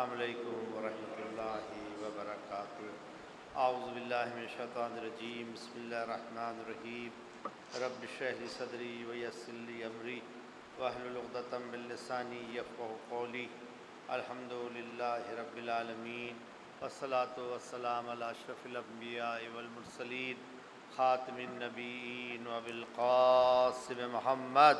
السلام علیکم ورحمۃ اللہ وبرکاتہ۔ اعوذ باللہ من الشیطان الرجیم، بسم اللہ الرحمن الرحیم۔ رب اشرح لی صدری ویسر لی امری واحلل عقدۃ من لسانی یفقہوا قولی۔ الحمد للہ رب العالمین، والصلاۃ والسلام علی اشرف الانبیاء والمرسلین، خاتم النبیین وابی القاسم محمد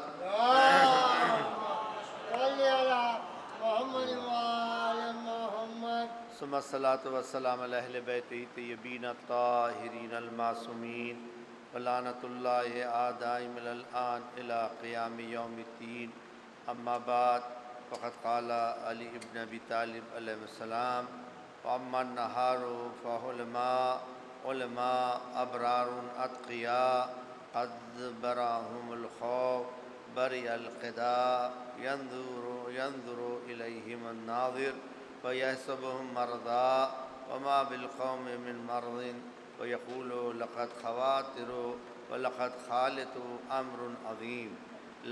ثم الصلاۃ والسلام علی اہل بیتہ طیبین الطاہرین المعصومین، ولعنۃ اللہ دائم الان الی قیام یوم الدین۔ اما بعد، فقد قال علی ابن ابی طالب علیہ السلام: واما النہار فعلماء ابرار اتقیاء قد براہم الخوف بری القداء ينظر إليهم الناظر ويحسبهم مرضى وما بالقوم من مرض ويقول لقد خواتر ولقد خالط أمر عظيم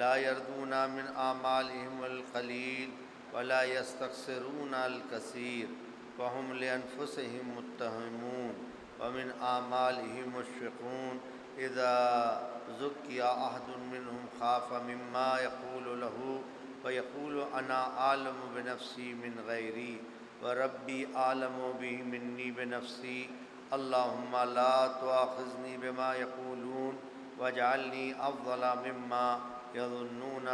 لا يرضون من أعمالهم القليل ولا يستكثرون الكثير وهم لأنفسهم متهمون ومن أعمالهم مشفقون إذا زكي أحد منهم خاف مما يقول له ويقول أنا أعلم بنفسي من غيري وربي أعلم به مني بنفسي اللهم لا تؤاخذني بما يقولون واجعلني أفضل مما يظنون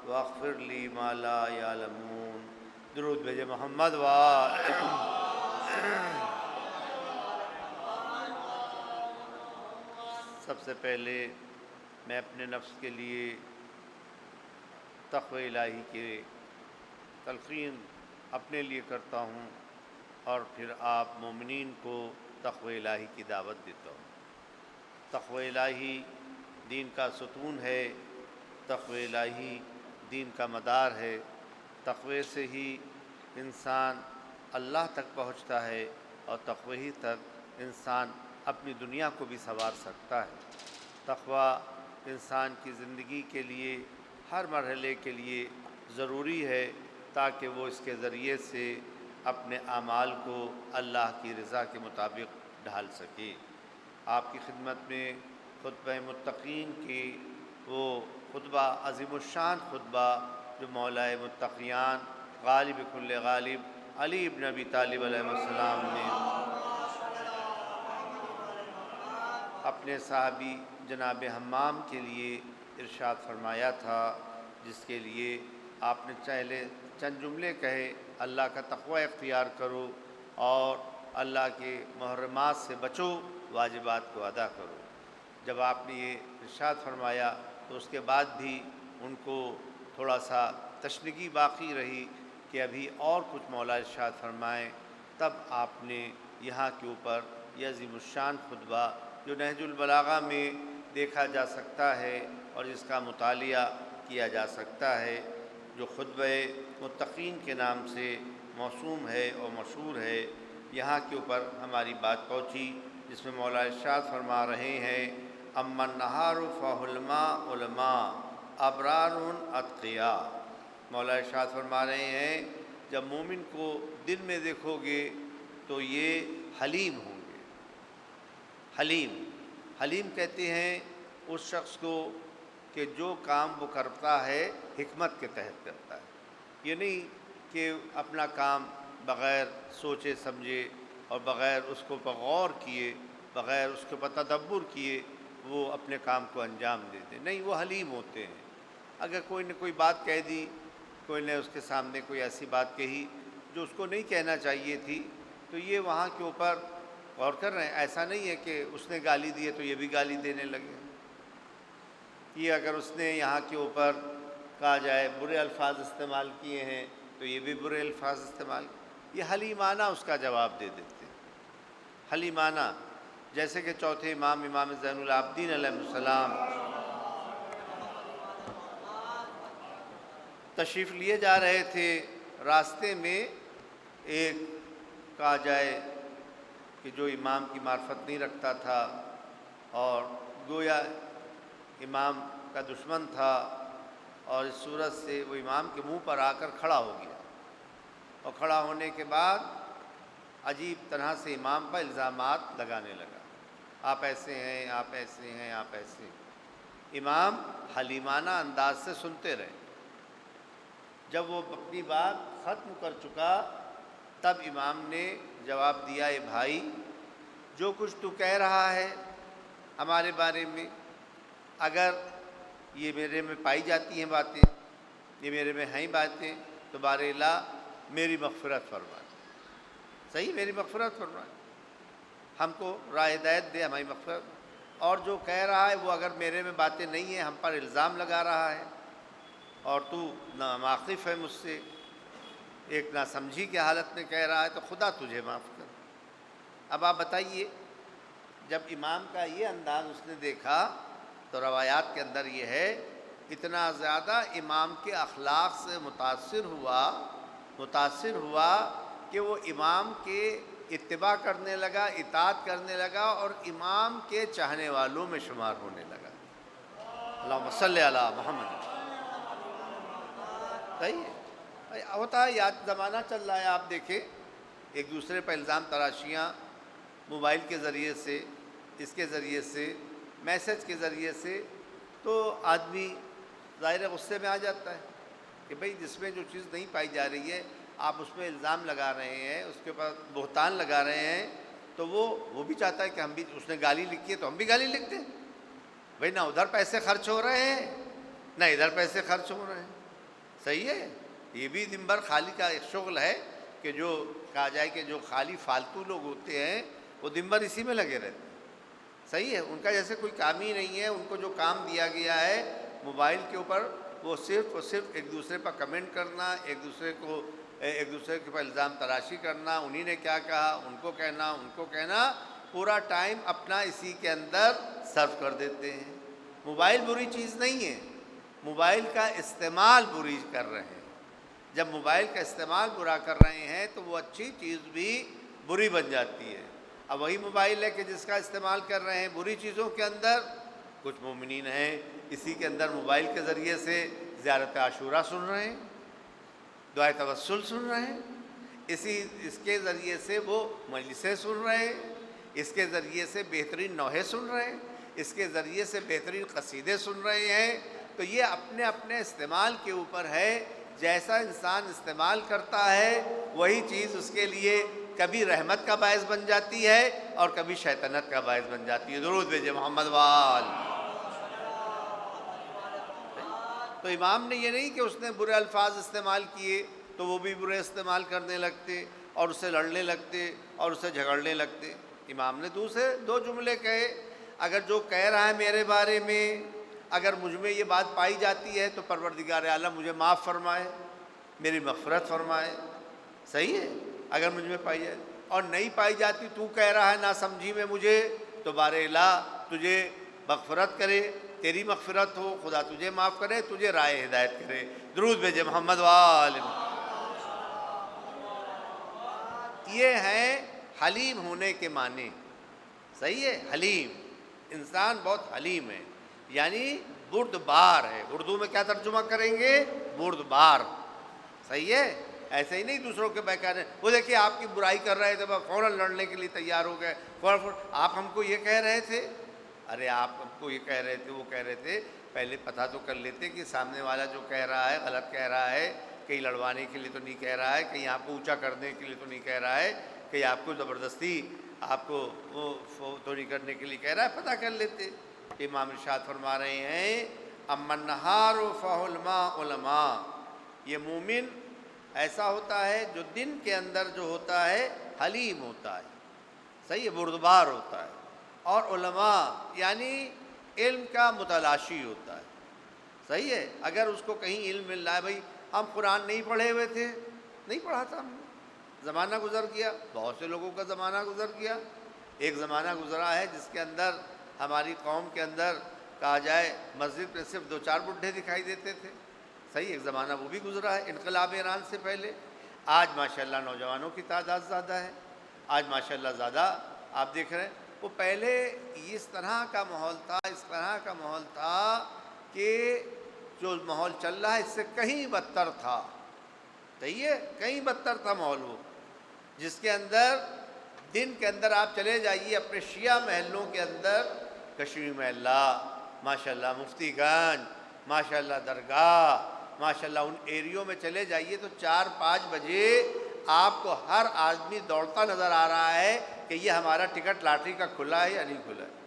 واغفر لي ما لا يعلمون۔ درود بھیجے محمد سب سے پہلے میں اپنے نفس کے لیے تقوی الہی کی تلقین اپنے لیے کرتا ہوں، اور پھر آپ مومنین کو تقوی الہی کی دعوت دیتا ہوں۔ تقوی الہی دین کا ستون ہے، تقوی الہی دین کا مدار ہے۔ تقوی سے ہی انسان اللہ تک پہنچتا ہے، اور تقوی ہی تک انسان اپنی دنیا کو بھی سنوار سکتا ہے۔ تقوی انسان کی زندگی کے لیے ہر مرحلے کے لیے ضروری ہے، تاکہ وہ اس کے ذریعے سے اپنے اعمال کو اللہ کی رضا کے مطابق ڈھال سکے۔ آپ کی خدمت میں خطبہ متقین کی وہ خطبہ عظیم الشان خطبہ جو مولائے متقیان غالب کل غالب علی ابن ابی طالب علیہ السلام نے اپنے صحابی جناب حمام کے لیے ارشاد فرمایا تھا، جس کے لیے آپ نے پہلے چند جملے کہے: اللہ کا تقوی اختیار کرو اور اللہ کے محرمات سے بچو، واجبات کو ادا کرو۔ جب آپ نے یہ ارشاد فرمایا تو اس کے بعد بھی ان کو تھوڑا سا تشنگی باقی رہی کہ ابھی اور کچھ مولا ارشاد فرمائیں۔ تب آپ نے یہاں کے اوپر یہ عظیم الشان خطبہ جو نہج البلاغہ میں دیکھا جا سکتا ہے اور جس کا مطالعہ کیا جا سکتا ہے، جو خطبہ متقین کے نام سے موسوم ہے اور مشہور ہے، یہاں کے اوپر ہماری بات پہنچی، جس میں مولا ارشاد فرما رہے ہیں: اما النہار فعلماء ابرار اتقیاء۔ مولا ارشاد فرما رہے ہیں جب مومن کو دن میں دیکھو گے تو یہ حلیم ہوں گے۔ حلیم کہتے ہیں اس شخص کو کہ جو کام وہ کرتا ہے حکمت کے تحت کرتا ہے، یہ نہیں کہ اپنا کام بغیر سوچے سمجھے اور بغیر اس کو غور کیے، بغیر اس کے پر تدبر کیے وہ اپنے کام کو انجام دیتے، نہیں، وہ حلیم ہوتے ہیں۔ اگر کوئی نے کوئی بات کہہ دی، کوئی نے اس کے سامنے کوئی ایسی بات کہی جو اس کو نہیں کہنا چاہیے تھی، تو یہ وہاں کے اوپر غور کر رہے ہیں۔ ایسا نہیں ہے کہ اس نے گالی دی ہے تو یہ بھی گالی دینے لگے۔ یہ اگر اس نے یہاں کے اوپر کہا جائے برے الفاظ استعمال کیے ہیں تو یہ بھی برے الفاظ استعمال، یہ حلیمانہ اس کا جواب دے دیتے ہیں۔ حلیمانہ، جیسے کہ چوتھے امام زین العابدین علیہ السلام تشریف لیے جا رہے تھے، راستے میں ایک کہا جائے کہ جو امام کی معرفت نہیں رکھتا تھا اور گویا امام کا دشمن تھا، اور اس صورت سے وہ امام کے منہ پر آ کر کھڑا ہو گیا اور کھڑا ہونے کے بعد عجیب طرح سے امام پر الزامات لگانے لگا، آپ ایسے ہیں، آپ ایسے ہیں، آپ ایسے ہیں۔ امام حلیمانہ انداز سے سنتے رہے۔ جب وہ اپنی بات ختم کر چکا تب امام نے جواب دیا، اے بھائی، جو کچھ تو کہہ رہا ہے ہمارے بارے میں، اگر یہ میرے میں پائی جاتی ہیں باتیں، یہ میرے میں ہیں باتیں، تو بار الہ میری مغفرت فرما، صحیح، میری مغفرت فرما، ہم کو راہ ہدایت دے، ہماری مغفرت۔ اور جو کہہ رہا ہے وہ اگر میرے میں باتیں نہیں ہیں، ہم پر الزام لگا رہا ہے اور تو ناواقف ہے مجھ سے، ایک ناسمجھی کی حالت میں کہہ رہا ہے، تو خدا تجھے معاف کر۔ اب آپ بتائیے، جب امام کا یہ انداز اس نے دیکھا تو روایات کے اندر یہ ہے، اتنا زیادہ امام کے اخلاق سے متاثر ہوا کہ وہ امام کے اتباع کرنے لگا، اطاعت کرنے لگا اور امام کے چاہنے والوں میں شمار ہونے لگا۔ اللہم صلی علی محمد۔ صحیح ہے، ہوتا ہے، یاد زمانہ چل رہا ہے، آپ دیکھیں ایک دوسرے پر الزام تراشیاں موبائل کے ذریعے سے، اس کے ذریعے سے، میسج کے ذریعے سے، تو آدمی ظاہر غصے میں آ جاتا ہے کہ بھئی جس میں جو چیز نہیں پائی جا رہی ہے آپ اس میں الزام لگا رہے ہیں، اس کے اوپر بہتان لگا رہے ہیں، تو وہ بھی چاہتا ہے کہ ہم بھی، اس نے گالی لکھی ہے تو ہم بھی گالی لکھ دیں۔ بھئی نہ ادھر پیسے خرچ ہو رہے ہیں نہ ادھر پیسے خرچ ہو رہے ہیں، صحیح ہے۔ یہ بھی دن بھر خالی کا ایک شغل ہے کہ جو کہا جائے کہ جو خالی فالتو لوگ ہوتے ہیں وہ دن بھر اسی میں لگے رہتے ہیں، صحیح ہے، ان کا جیسے کوئی کام ہی نہیں ہے، ان کو جو کام دیا گیا ہے موبائل کے اوپر وہ صرف اور صرف ایک دوسرے پر کمنٹ کرنا، ایک دوسرے کے اوپر الزام تراشی کرنا، انہی نے کیا کہا، ان کو کہنا، پورا ٹائم اپنا اسی کے اندر صرف کر دیتے ہیں۔ موبائل بری چیز نہیں ہے، موبائل کا استعمال بری کر رہے ہیں۔ جب موبائل کا استعمال برا کر رہے ہیں تو وہ اچھی چیز بھی بری بن جاتی ہے۔ اب وہی موبائل ہے کہ جس کا استعمال کر رہے ہیں بری چیزوں کے اندر، کچھ مومنین ہیں اسی کے اندر موبائل کے ذریعے سے زیارت عاشورہ سن رہے ہیں، دعائے توسل سن رہے ہیں، اس کے ذریعے سے وہ مجلسیں سن رہے ہیں، اس کے ذریعے سے بہترین نوحے سن رہے ہیں، اس کے ذریعے سے بہترین قصیدے سن رہے ہیں۔ تو یہ اپنے اپنے استعمال کے اوپر ہے، جیسا انسان استعمال کرتا ہے وہی چیز اس کے لیے کبھی رحمت کا باعث بن جاتی ہے اور کبھی شیطنت کا باعث بن جاتی ہے۔ درود بھیجے محمد وال۔ تو امام نے یہ نہیں کہ اس نے برے الفاظ استعمال کیے تو وہ بھی برے استعمال کرنے لگتے اور اسے لڑنے لگتے اور اسے جھگڑنے لگتے۔ امام نے دوسرے دو جملے کہے، اگر جو کہہ رہا ہے میرے بارے میں، اگر مجھ میں یہ بات پائی جاتی ہے تو پروردگار عالم مجھے معاف فرمائے، میری مغفرت فرمائے، صحیح ہے، اگر مجھ میں پائی جائے، اور نہیں پائی جاتی، تو کہہ رہا ہے ناسمجھی میں مجھے، تو بار الہ تجھے مغفرت کرے، تیری مغفرت ہو، خدا تجھے معاف کرے، تجھے راہ ہدایت کرے۔ درود بھیجے محمد وآل۔ یہ ہیں حلیم ہونے کے معنی، صحیح ہے، حلیم، انسان بہت حلیم ہے، یعنی بردبار ہے۔ اردو میں کیا ترجمہ کریں گے؟ بردبار، صحیح ہے، ایسے ہی نہیں دوسروں کے بہکانے۔ وہ دیکھیے آپ کی برائی کر رہے تھے، فوراً لڑنے کے لیے تیار ہو گئے، فوراً آپ ہم کو یہ کہہ رہے تھے، ارے آپ ہم کو یہ کہہ رہے تھے، وہ کہہ رہے تھے، پہلے پتہ تو کر لیتے کہ سامنے والا جو کہہ رہا ہے غلط کہہ رہا ہے، کہیں لڑوانے کے لیے تو نہیں کہہ رہا ہے، کہیں آپ کو اونچا کرنے کے لیے تو نہیں کہہ رہا ہے، کہیں آپ کو زبردستی آپ کو وہ تو نہیں کرنے کے لیے کہہ رہا ہے، پتہ کر لیتے۔ امام ارشاد فرما رہے ہیں، اما النہار فہ الماء علماء، یہ مومن ایسا ہوتا ہے جو دن کے اندر جو ہوتا ہے حلیم ہوتا ہے، صحیح ہے، بردبار ہوتا ہے، اور علماء یعنی علم کا متلاشی ہوتا ہے، صحیح ہے۔ اگر اس کو کہیں علم مل رہا ہے، بھائی ہم قرآن نہیں پڑھے ہوئے تھے، نہیں پڑھا تھا ہم نے، زمانہ گزر گیا، بہت سے لوگوں کا زمانہ گزر گیا، ایک زمانہ گزرا ہے جس کے اندر ہماری قوم کے اندر کہا جائے مسجد میں صرف 2-4 بڈھے دکھائی دیتے تھے، صحیح، ایک زمانہ وہ بھی گزرا ہے انقلاب ایران سے پہلے۔ آج ماشاءاللہ نوجوانوں کی تعداد زیادہ ہے، آج ماشاءاللہ زیادہ آپ دیکھ رہے ہیں، وہ پہلے اس طرح کا ماحول تھا کہ جو ماحول چل رہا ہے اس سے کہیں بدتر تھا، صحیح ہے، کہیں بدتر تھا ماحول وہ، جس کے اندر دن کے اندر آپ چلے جائیے اپنے شیعہ محلوں کے اندر، کشمیر محلہ ماشاءاللہ، مفتی گنج ماشاءاللہ، درگاہ ماشاءاللہ، ان ایریوں میں چلے جائیے تو 4-5 بجے آپ کو ہر آدمی دوڑتا نظر آ رہا ہے کہ یہ ہمارا ٹکٹ لاٹری کا کھلا ہے یا نہیں کھلا ہے۔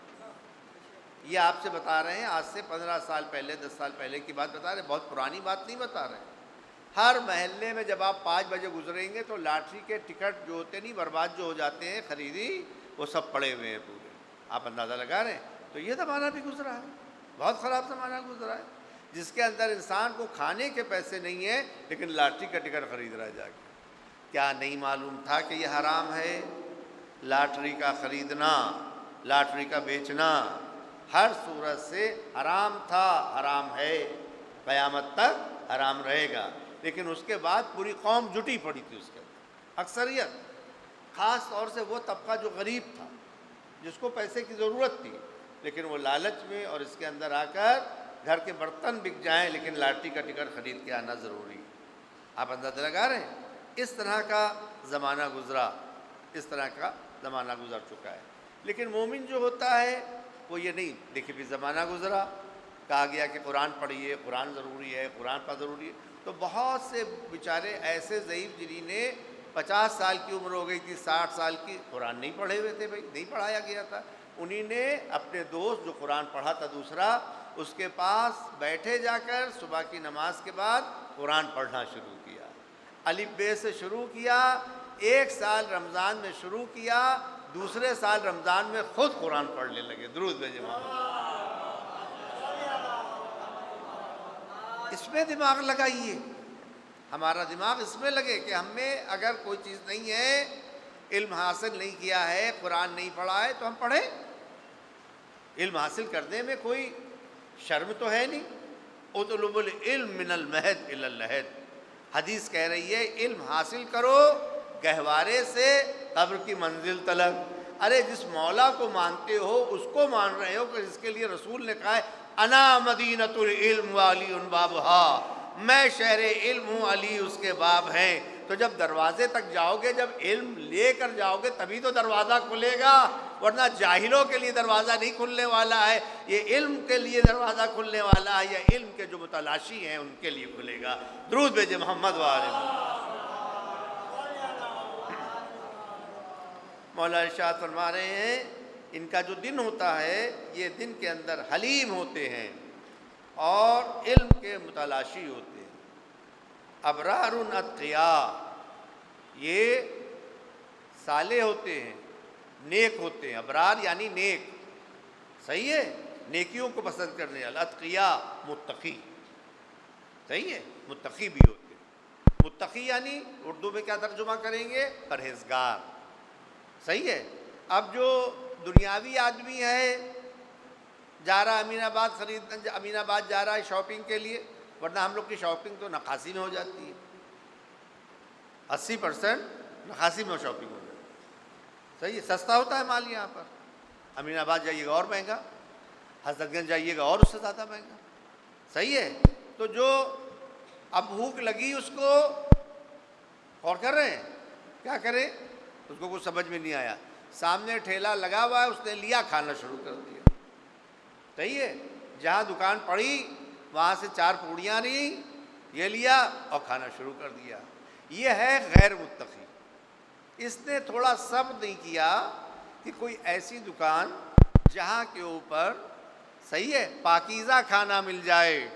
یہ آپ سے بتا رہے ہیں آج سے 15 سال پہلے 10 سال پہلے کی بات بتا رہے ہیں، بہت پرانی بات نہیں بتا رہے ہیں۔ ہر محلے میں جب آپ 5 بجے گزریں گے تو لاٹری کے ٹکٹ جو ہوتے نہیں برباد جو ہو جاتے ہیں خریدی، وہ سب پڑے ہوئے ہیں پورے، آپ اندازہ لگا رہے ہیں۔ تو یہ زمانہ بھی گزرا ہے، بہت خراب زمانہ گزرا ہے، جس کے اندر انسان کو کھانے کے پیسے نہیں ہیں لیکن لاٹری کا ٹکٹ خرید رہا ہے جا کے۔ کیا نہیں معلوم تھا کہ یہ حرام ہے؟ لاٹری کا خریدنا، لاٹری کا بیچنا ہر صورت سے حرام تھا، حرام ہے، قیامت تک حرام رہے گا۔ لیکن اس کے بعد پوری قوم جٹی پڑی تھی اس کے اندر، اکثریت، خاص طور سے وہ طبقہ جو غریب تھا، جس کو پیسے کی ضرورت تھی، لیکن وہ لالچ میں اور اس کے اندر آ کر گھر کے برتن بک جائیں لیکن لاٹری کا ٹکٹ خرید کے آنا ضروری ہے۔ آپ اندازہ لگا رہے ہیں؟ اس طرح کا زمانہ گزرا، اس طرح کا زمانہ گزر چکا ہے۔ لیکن مومن جو ہوتا ہے وہ یہ نہیں دیکھیے بھی زمانہ گزرا، کہا گیا کہ قرآن پڑھیے، قرآن ضروری ہے، قرآن پڑھ ضروری ہے، تو بہت سے بیچارے ایسے ضعیف جنہیں 50 سال کی عمر ہو گئی تھی، 60 سال کی، قرآن نہیں پڑھے ہوئے تھے، بھائی نہیں پڑھایا گیا تھا، انہی نے اپنے دوست جو قرآن پڑھا تھا دوسرا، اس کے پاس بیٹھے جا کر صبح کی نماز کے بعد قرآن پڑھنا شروع کیا، الف بے سے شروع کیا، 1 سال رمضان میں شروع کیا، دوسرے سال رمضان میں خود قرآن پڑھنے لگے۔ درود بھیجے محمد۔ اس میں دماغ لگائیے، ہمارا دماغ اس میں لگے کہ ہم میں اگر کوئی چیز نہیں ہے، علم حاصل نہیں کیا ہے، قرآن نہیں پڑھا ہے تو ہم پڑھیں۔ علم حاصل کرنے میں کوئی شرم تو ہے نہیں۔ اطلب العلم من المہد الی اللحد، حدیث کہہ رہی ہے علم حاصل کرو گہوارے سے قبر کی منزل تلک۔ ارے جس مولا کو مانتے ہو اس کو مان رہے ہو کہ جس کے لیے رسول نے کہا ہے انا مدینۃ العلم وعلی بابھا، میں شہر علم ہوں، علی اس کے باب ہیں۔ تو جب دروازے تک جاؤ گے، جب علم لے کر جاؤ گے تبھی تو دروازہ کھلے گا، ورنہ جاہلوں کے لیے دروازہ نہیں کھلنے والا ہے، یہ علم کے لیے دروازہ کھلنے والا ہے، یا علم کے جو متلاشی ہیں ان کے لیے کھلے گا۔ درود بھیجے محمد وآلہ محمد۔ مولا ارشاد فرما رہے ہیں ان کا جو دن ہوتا ہے یہ دن کے اندر حلیم ہوتے ہیں اور علم کے متلاشی ہوتے ہیں۔ ابرار اتقیاء، یہ صالح ہوتے ہیں، نیک ہوتے ہیں۔ ابرار یعنی نیک، صحیح ہے، نیکیوں کو پسند کرنے والا۔ اتقیاء متقی، صحیح ہے، متقی بھی ہوتے ہیں۔ متقی یعنی اردو میں کیا ترجمہ کریں گے؟ پرہیزگار، صحیح ہے۔ اب جو دنیاوی آدمی ہے جا رہا امین آباد خرید، امین آباد جا رہا ہے شاپنگ کے لیے، ورنہ ہم لوگ کی شاپنگ تو نقاسی میں ہو جاتی ہے، 80% نقاسی میں شاپنگ ہو جاتی ہے، صحیح ہے، سستا ہوتا ہے مال یہاں پر۔ امین آباد جائیے گا اور مہنگا، حضرت گنج جائیے گا اور اس سے زیادہ مہنگا، صحیح ہے۔ تو جو اب بھوک لگی اس کو غور کر رہے ہیں، کیا کریں؟ اس کو کچھ سمجھ میں نہیں آیا، سامنے ٹھیلا لگا ہوا ہے، اس نے لیا، کھانا شروع کر دیا، صحیح ہے۔ جہاں دکان پڑی وہاں سے 4 پوڑیاں رہیں، یہ لیا اور کھانا شروع کر دیا۔ یہ ہے غیر متقی۔ اس نے تھوڑا صبر نہیں کیا کہ کوئی ایسی دکان جہاں کے اوپر، صحیح ہے، پاکیزہ کھانا مل جائے۔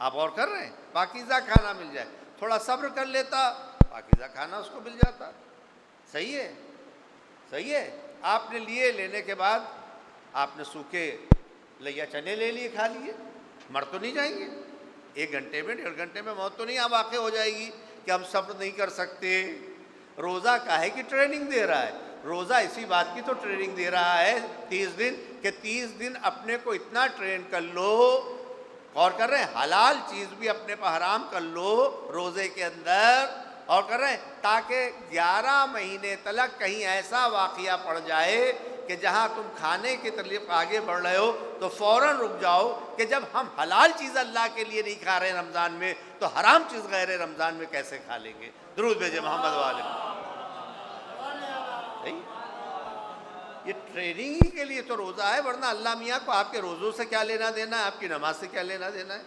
آپ غور کر رہے ہیں، پاکیزہ کھانا مل جائے، تھوڑا صبر کر لیتا، پاکیزہ کھانا اس کو مل جاتا، صحیح ہے، صحیح ہے۔ آپ نے لیے، لینے کے بعد آپ نے سوکھے لیا چنے لے لیے، کھا لیے، مر تو نہیں جائیں گے؟ 1 گھنٹے میں 1.5 گھنٹے میں موت تو نہیں واقع ہو جائے گی کہ ہم صبر نہیں کر سکتے۔ روزہ کاہے کی ٹریننگ دے رہا ہے؟ روزہ اسی بات کی تو ٹریننگ دے رہا ہے 30 دن، کہ 30 دن اپنے کو اتنا ٹرین کر لو، غور کر رہے ہیں، حلال چیز بھی اپنے پہ حرام کر لو روزے کے اندر، اور کر رہے ہیں تاکہ 11 مہینے تلک کہیں ایسا واقعہ پڑ جائے کہ جہاں تم کھانے کی طرف آگے بڑھ رہے ہو تو فوراً رک جاؤ کہ جب ہم حلال چیز اللہ کے لیے نہیں کھا رہے رمضان میں تو حرام چیز غیر رمضان میں کیسے کھا لیں گے؟ درود بھیجے محمد والے۔ یہ ٹریننگ ہی کے لیے تو روزہ ہے، ورنہ اللہ میاں کو آپ کے روزوں سے کیا لینا دینا ہے، آپ کی نماز سے کیا لینا دینا ہے؟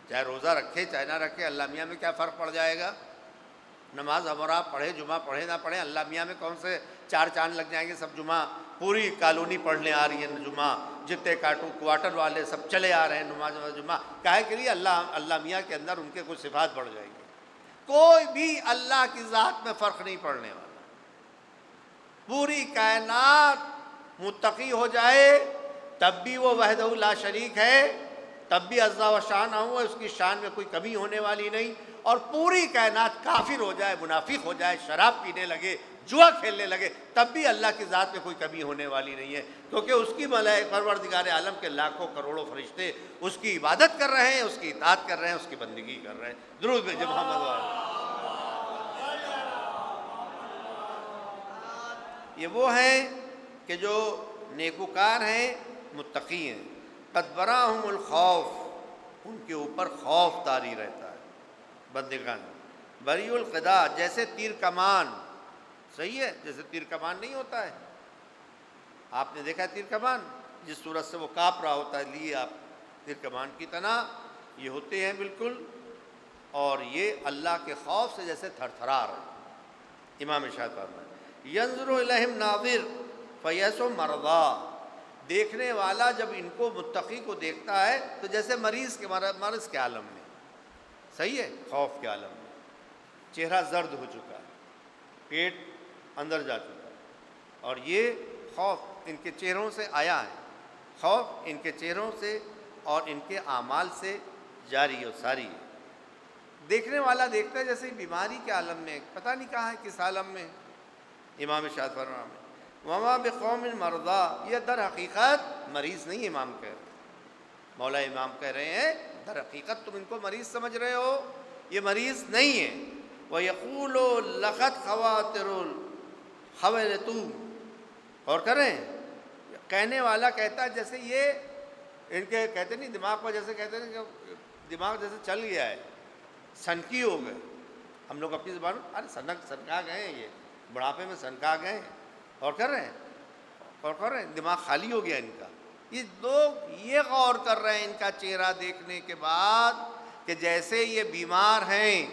چاہے روزہ رکھے چاہے نہ رکھے، اللہ میاں میں کیا فرق پڑ جائے گا؟ نماز ہم اور آپ پڑھے، جمعہ پڑھے نہ پڑھے، اللہ میاں میں کون سے 4 چاند لگ جائیں گے؟ سب جمعہ پوری کالونی پڑھنے آ رہی ہے جمعہ، جتنے کوارٹر والے سب چلے آ رہے ہیں نماز جمعہ، کاہے کے لیے؟ اللہ میاں کے اندر ان کے کچھ صفات بڑھ جائیں گے۔ کوئی بھی اللہ کی ذات میں فرق نہیں پڑنے والا۔ پوری کائنات متقی ہو جائے تب بھی وہ وحدہ لا شریک ہے، تب بھی عزا و شان ہو، اس کی شان میں کوئی کمی ہونے والی نہیں، اور پوری کائنات کافر ہو جائے، منافق ہو جائے، شراب پینے لگے، جوا کھیلنے لگے، تب بھی اللہ کی ذات میں کوئی کمی ہونے والی نہیں ہے، کیونکہ اس کی ملائکہ پروردگار عالم کے لاکھوں کروڑوں فرشتے اس کی عبادت کر رہے ہیں، اس کی اطاعت کر رہے ہیں، اس کی بندگی کر رہے ہیں۔ درود بھیجے محمد والے۔ یہ وہ ہیں کہ جو نیکوکار ہیں، متقی ہیں۔ قد براہم الخوف، ان کے اوپر خوف طاری رہتا ہے بندگان۔ بری القدا، جیسے تیر کمان، صحیح ہے، جیسے تیر کمان نہیں ہوتا ہے، آپ نے دیکھا تیر کمان جس صورت سے وہ کانپ رہا ہوتا ہے، لیے آپ تیر کمان کی طرح یہ ہوتے ہیں بالکل، اور یہ اللہ کے خوف سے جیسے تھر تھرا رہے۔ امام ارشاد فرمائے ینظر الیہم ناظر فیس مرضا، دیکھنے والا جب ان کو متقی کو دیکھتا ہے تو جیسے مریض کے مرض کے عالم میں، صحیح ہے، خوف کے عالم میں، چہرہ زرد ہو چکا ہے، پیٹ اندر جا چکا ہے، اور یہ خوف ان کے چہروں سے آیا ہے، خوف ان کے چہروں سے اور ان کے اعمال سے جاری و ساری ہے۔ دیکھنے والا دیکھتا ہے جیسے بیماری کے عالم میں، پتہ نہیں کہاں ہے، کس عالم میں۔ امام ارشاد فرماتے وما بقوم مرضا، یہ در حقیقت مریض نہیں، امام کہہ رہے ہیں، مولا امام کہہ رہے ہیں در حقیقت تم ان کو مریض سمجھ رہے ہو، یہ مریض نہیں ہے۔ وَيَقُولُ لَقَدْ خَوَاتِرُ الْخَوَلَتُ، اور کریں، کہنے والا کہتا ہے جیسے یہ ان کے کہتے نہیں دماغ پر، جیسے کہتے ہیں کہ دماغ جیسے چل گیا ہے، سنکی ہو گئے، ہم لوگ اپنی زبان ارے سنکا گئے ہیں، یہ بڑھاپے میں سنکا گئے ہیں، اور کر رہے ہیں دماغ خالی ہو گیا ان کا۔ یہ لوگ یہ غور کر رہے ہیں ان کا چہرہ دیکھنے کے بعد کہ جیسے یہ بیمار ہیں،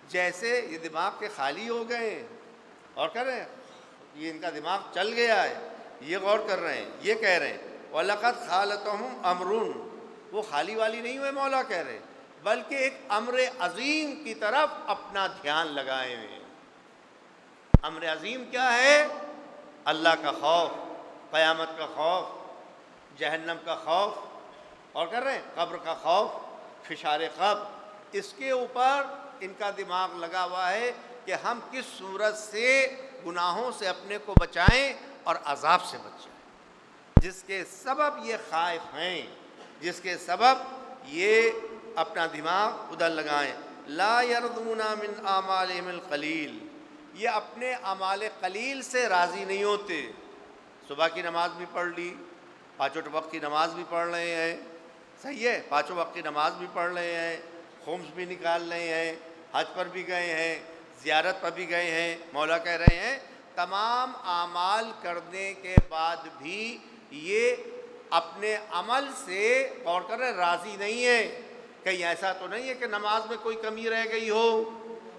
جیسے یہ دماغ کے خالی ہو گئے ہیں، اور کر رہے ہیں یہ ان کا دماغ چل گیا ہے، یہ غور کر رہے ہیں، یہ کہہ رہے ہیں وَلَقَدْ خَالَتَهُمْ أَمْرٌ، وہ خالی والی نہیں ہوئے مولا کہہ رہے، بلکہ ایک امر عظیم کی طرف اپنا دھیان لگائے ہوئے ہیں۔ امر عظیم کیا ہے؟ اللہ کا خوف، قیامت کا خوف، جہنم کا خوف، اور کر رہے ہیں قبر کا خوف، فشار قبر، اس کے اوپر ان کا دماغ لگا ہوا ہے کہ ہم کس صورت سے گناہوں سے اپنے کو بچائیں اور عذاب سے بچائیں، جس کے سبب یہ خائف ہیں، جس کے سبب یہ اپنا دماغ ادھر لگائیں۔ لا یرضون من اعمالہم القلیل، یہ اپنے اعمال قلیل سے راضی نہیں ہوتے۔ صبح کی نماز بھی پڑھ لی، 5 وقت کی نماز بھی پڑھ رہے ہیں، صحیح ہے، 5 وقت کی نماز بھی پڑھ رہے ہیں، خمس بھی نکال رہے ہیں، حج پر بھی گئے ہیں، زیارت پر بھی گئے ہیں، مولا کہہ رہے ہیں تمام اعمال کرنے کے بعد بھی یہ اپنے عمل سے غور کر رہے راضی نہیں ہے۔ کہیں ایسا تو نہیں ہے کہ نماز میں کوئی کمی رہ گئی ہو،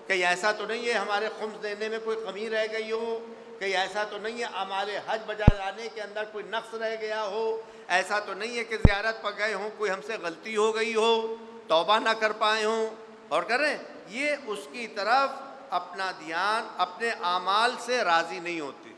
کہیں ایسا تو نہیں ہے ہمارے خمس دینے میں کوئی کمی رہ گئی ہو، کہیں ایسا تو نہیں ہے ہمارے حج بجا لانے کے اندر کوئی نقص رہ گیا ہو، ایسا تو نہیں ہے کہ زیارت پر گئے ہوں کوئی ہم سے غلطی ہو گئی ہو، توبہ نہ کر پائے ہوں، اور کریں یہ اس کی طرف اپنا دھیان اپنے اعمال سے راضی نہیں ہوتے،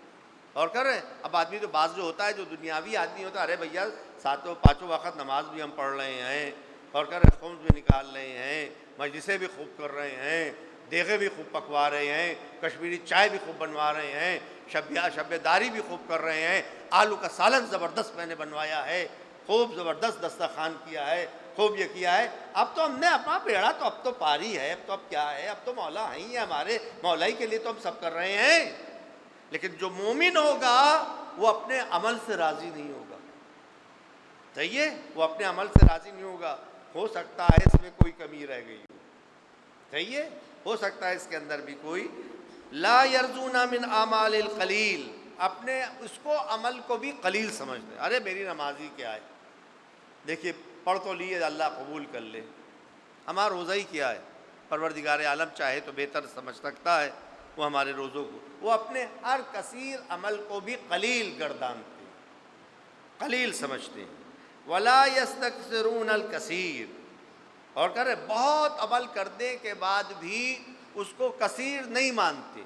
اور کریں اب آدمی تو بعض جو ہوتا ہے جو دنیاوی آدمی ہوتا ہے، ارے بھیا 5 وقت نماز بھی ہم پڑھ رہے ہیں، اور کریں خمس بھی نکال رہے ہیں، مجلسیں بھی خوب کر رہے ہیں، دیگیں بھی خوب پکوا رہے ہیں، کشمیری چائے بھی خوب بنوا رہے ہیں، شب داری بھی خوب کر رہے ہیں، آلو کا سالن زبردست میں نے بنوایا ہے، خوب زبردست دسترخوان کیا ہے، خوب یہ کیا ہے، اب تو ہم نے اپنا بیڑا تو اب تو پاری ہے، اب تو اب کیا ہے، اب تو مولا ہیں ہی ہمارے، مولا ہی کے لیے تو ہم سب کر رہے ہیں۔ لیکن جو مومن ہوگا وہ اپنے عمل سے راضی نہیں ہوگا. صحیح ہے, وہ اپنے عمل سے راضی نہیں ہوگا. ہو سکتا ہے اس میں کوئی کمی رہ گئی ہو. صحیح ہے, ہو سکتا ہے اس کے اندر بھی کوئی. لا یرجون من اعمال القلیل, اپنے اس کو عمل کو بھی قلیل سمجھتے. ارے میری نمازی کیا ہے, دیکھیے پڑھ تو لیے اللہ قبول کر لے, ہمارا روزہ ہی کیا ہے, پروردگار عالم چاہے تو بہتر سمجھ سکتا ہے وہ ہمارے روزوں کو. وہ اپنے ہر کثیر عمل کو بھی قلیل گردانتے, قلیل سمجھتے ہیں. ولا یستکثرون الکثیر, اور کہہ رہے بہت عمل کرنے کے بعد بھی اس کو کثیر نہیں مانتے,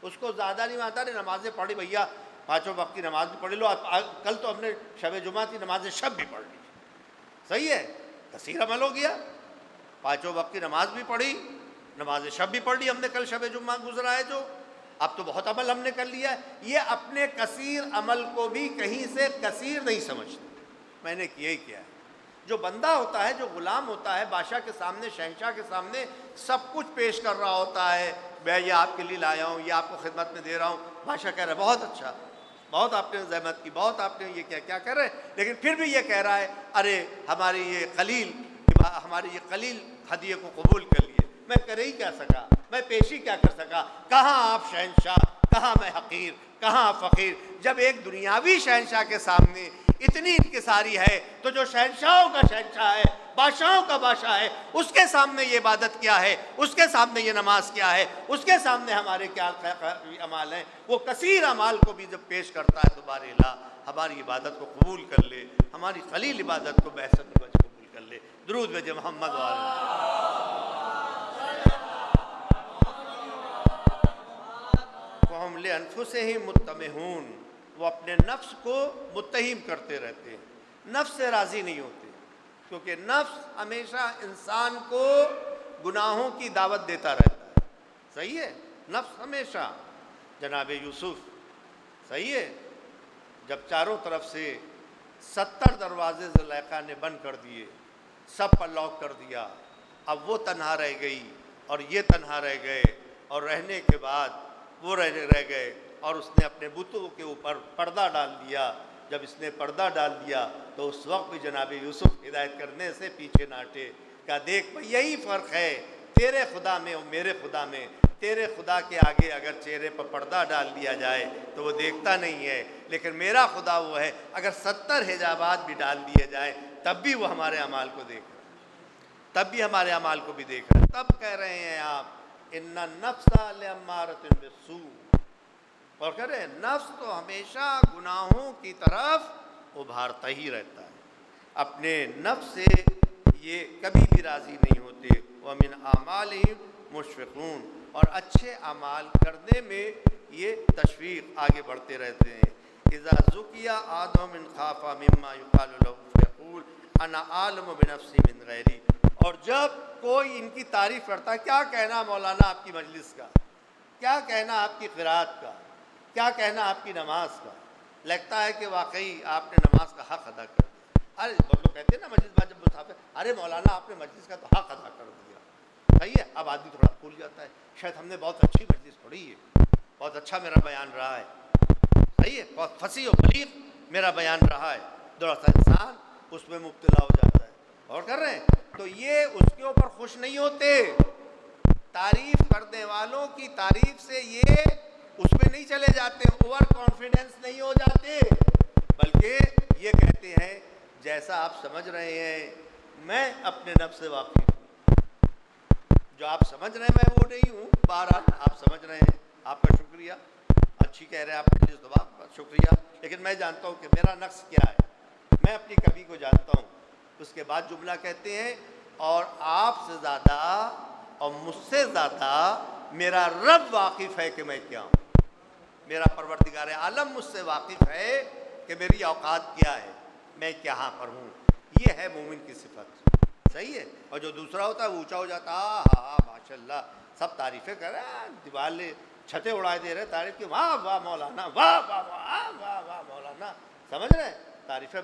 اس کو زیادہ نہیں مانتا. نمازیں پڑھی بھیا, 5 وقت کی نماز بھی پڑھ لو, کل تو ہم نے شب جمعہ کی نماز شب بھی پڑھ لی. صحیح ہے, کثیر عمل ہو گیا. 5 وقت کی نماز بھی پڑھی, نماز شب بھی پڑھ لی ہم نے, کل شب جمعہ گزرا ہے جو, اب تو بہت عمل ہم نے کر لیا ہے. یہ اپنے کثیر عمل کو بھی کہیں سے کثیر نہیں سمجھتے. میں نے کیا ہی کیا ہے. جو بندہ ہوتا ہے, جو غلام ہوتا ہے, بادشاہ کے سامنے, شہنشاہ کے سامنے سب کچھ پیش کر رہا ہوتا ہے. میں یہ آپ کے لیے لایا ہوں, یہ آپ کو خدمت میں دے رہا ہوں. بادشاہ کہہ رہا ہے بہت اچھا, بہت آپ نے زحمت کی, بہت آپ نے یہ کیا کر رہے ہیں. لیکن پھر بھی یہ کہہ رہا ہے ارے ہماری یہ قلیل ہدیے کو قبول کر لیے. میں کر ہی کیا سکا, میں پیشی کیا کر سکا. کہاں آپ شہنشاہ, کہاں میں حقیر, کہاں فقیر. جب ایک دنیاوی شہنشاہ کے سامنے اتنی انکساری ہے تو جو شہنشاہوں کا شہنشاہ ہے, بادشاہوں کا بادشاہ ہے, اس کے سامنے یہ عبادت کیا ہے, اس کے سامنے یہ نماز کیا ہے, اس کے سامنے ہمارے کیا اعمال ہیں. وہ کثیر اعمال کو بھی جب پیش کرتا ہے تو بار الہ ہماری عبادت کو قبول کر لے, ہماری قلیل عبادت کو بحسن وجہ قبول کر لے. درود بھیجے محمد وعلى وہم لانفسہم متمہون, وہ اپنے نفس کو متہم کرتے رہتے ہیں, نفس سے راضی نہیں ہوتے, کیونکہ نفس ہمیشہ انسان کو گناہوں کی دعوت دیتا رہتا ہے. صحیح ہے, نفس ہمیشہ. جناب یوسف, صحیح ہے, جب چاروں طرف سے 70 دروازے زلیخا نے بند کر دیے, سب پر لاک کر دیا, اب وہ تنہا رہ گئی اور یہ تنہا رہ گئے, اور رہنے کے بعد وہ رہ گئے, اور اس نے اپنے بتوں کے اوپر پردہ ڈال دیا. جب اس نے پردہ ڈال دیا تو اس وقت بھی جناب یوسف ہدایت کرنے سے پیچھے نہ ہٹے. کہا دیکھ بھئی یہی فرق ہے تیرے خدا میں اور میرے خدا میں. تیرے خدا کے آگے اگر چہرے پر پردہ ڈال دیا جائے تو وہ دیکھتا نہیں ہے, لیکن میرا خدا وہ ہے اگر 70 حجابات بھی ڈال دیے جائیں تب بھی وہ ہمارے اعمال کو دیکھ رہا ہے, تب بھی ہمارے اعمال کو بھی دیکھ رہا ہے. تب کہہ رہے ہیں آپ ان النفس لامارۃ بالسوء, اور کہہ رہے ہیں نفس تو ہمیشہ گناہوں کی طرف ابھارتا ہی رہتا ہے. اپنے نفس سے یہ کبھی بھی راضی نہیں ہوتے. ومن اعمالہم مشفقون, اور اچھے اعمال کرنے میں یہ تشویق آگے بڑھتے رہتے ہیں. اذا ذکی آدم من خاف مما یقال له فیقول انا عالم بنفسی من غیری. اور جب کوئی ان کی تعریف کرتا ہے, کیا کہنا مولانا آپ کی مجلس کا, کیا کہنا آپ کی قرات کا, کیا کہنا آپ کی نماز کا, لگتا ہے کہ واقعی آپ نے نماز کا حق ادا کر دیا. ارے بہت لوگ کہتے ہیں نا مجلس بعد جب مسافر, ارے مولانا آپ نے مجلس کا تو حق ادا کر دیا. صحیح ہے, اب آدمی تھوڑا بھول جاتا ہے, شاید ہم نے بہت اچھی مجلس پڑھی ہے, بہت اچھا میرا بیان رہا ہے. صحیح ہے, بہت فصیح و بلیغ میرا بیان رہا ہے. تھوڑا سا انسان اس میں مبتلا ہو جاتا ہے. اور کر رہے ہیں تو یہ اس کے اوپر خوش نہیں ہوتے. تعریف کرنے والوں کی تعریف سے یہ اس میں نہیں چلے جاتے, اوور کانفیڈنس نہیں ہو جاتے, بلکہ یہ کہتے ہیں جیسا آپ سمجھ رہے ہیں میں اپنے نفس سے واقف ہوں, جو آپ سمجھ رہے ہیں میں وہ نہیں ہوں. بہرحال آپ سمجھ رہے ہیں, آپ کا شکریہ, اچھی کہہ رہے ہیں آپ نے جس دبا شکریہ, لیکن میں جانتا ہوں کہ میرا نقص کیا ہے, میں اپنی کمی کو جانتا ہوں. اس کے بعد جملہ کہتے ہیں اور آپ سے زیادہ اور مجھ سے زیادہ میرا رب واقف ہے کہ میں کیا ہوں. میرا پروردگار عالم مجھ سے واقف ہے کہ میری اوقات کیا ہے, میں کہاں پر ہوں. یہ ہے مومن کی صفت. صحیح ہے. اور جو دوسرا ہوتا ہے وہ اونچا ہو جاتا, ہاں ماشاء اللہ, سب تعریفیں کر رہے ہیں, دیوالے چھتیں اڑائے دے رہے تعریف کی, واہ واہ مولانا, واہ واہ واہ واہ واہ مولانا, سمجھ رہے ہیں, تعریفیں